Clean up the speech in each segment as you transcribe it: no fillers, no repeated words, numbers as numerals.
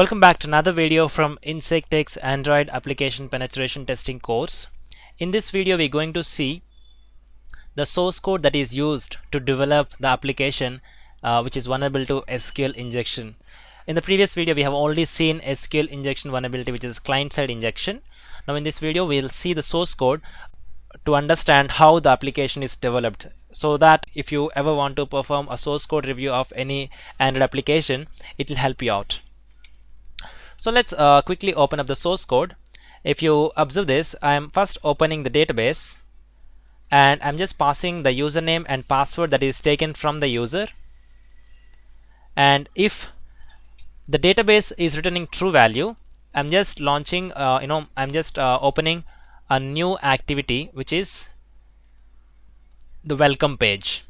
Welcome back to another video from Insectech's Android Application Penetration Testing course. In this video we're going to see the source code that is used to develop the application which is vulnerable to SQL injection. In the previous video we have already seen SQL injection vulnerability, which is client-side injection. Now in this video we'll see the source code to understand how the application is developed, so that if you ever want to perform a source code review of any Android application, it will help you out. So let's quickly open up the source code. If you observe this, I am first opening the database and I'm just passing the username and password that is taken from the user. And if the database is returning true value, I'm just launching I'm just opening a new activity, which is the welcome page.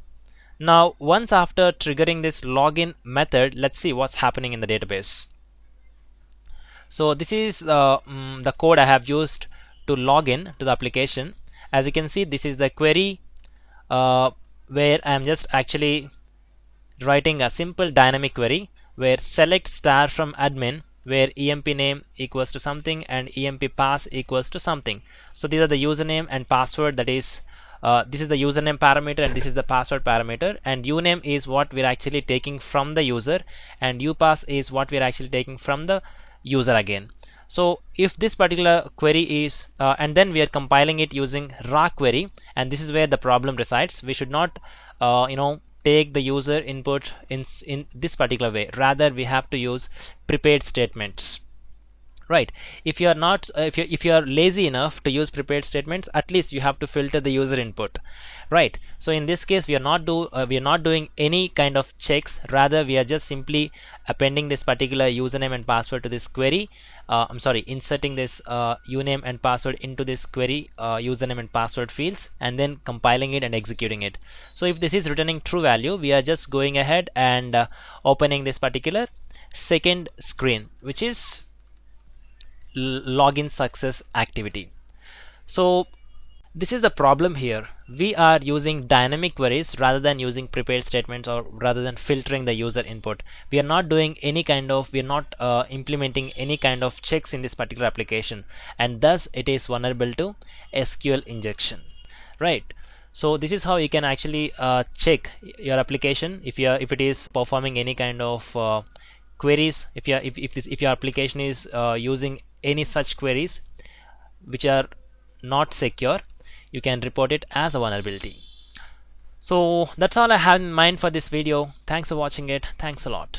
Now once after triggering this login method, let's see what's happening in the database. So this is the code I have used to log in to the application. As you can see, this is the query where I am just actually writing a simple dynamic query where select star from admin, where emp name equals to something and emp pass equals to something. So these are the username and password, that is this is the username parameter and this is the password parameter, and uname is what we're actually taking from the user and upass is what we're actually taking from the user again. So if this particular query is and then we are compiling it using raw query, and this is where the problem resides. We should not take the user input in this particular way. Rather we have to use prepared statements. Right, if you are not if you are lazy enough to use prepared statements, at least you have to filter the user input, right? So in this case we are not doing any kind of checks. Rather we are just simply appending this particular username and password to this query. Inserting this uname and password into this query username and password fields, and then compiling it and executing it. So if this is returning true value, we are just going ahead and opening this particular second screen, which is login success activity. So this is the problem here. We are using dynamic queries rather than using prepared statements, or rather than filtering the user input. We are not doing any kind of, we are not implementing any kind of checks in this particular application, and thus it is vulnerable to SQL injection, right? So this is how you can actually check your application if it is performing any kind of queries. If your application is using any such queries which are not secure, you can report it as a vulnerability. So that's all I have in mind for this video. Thanks for watching it. Thanks a lot.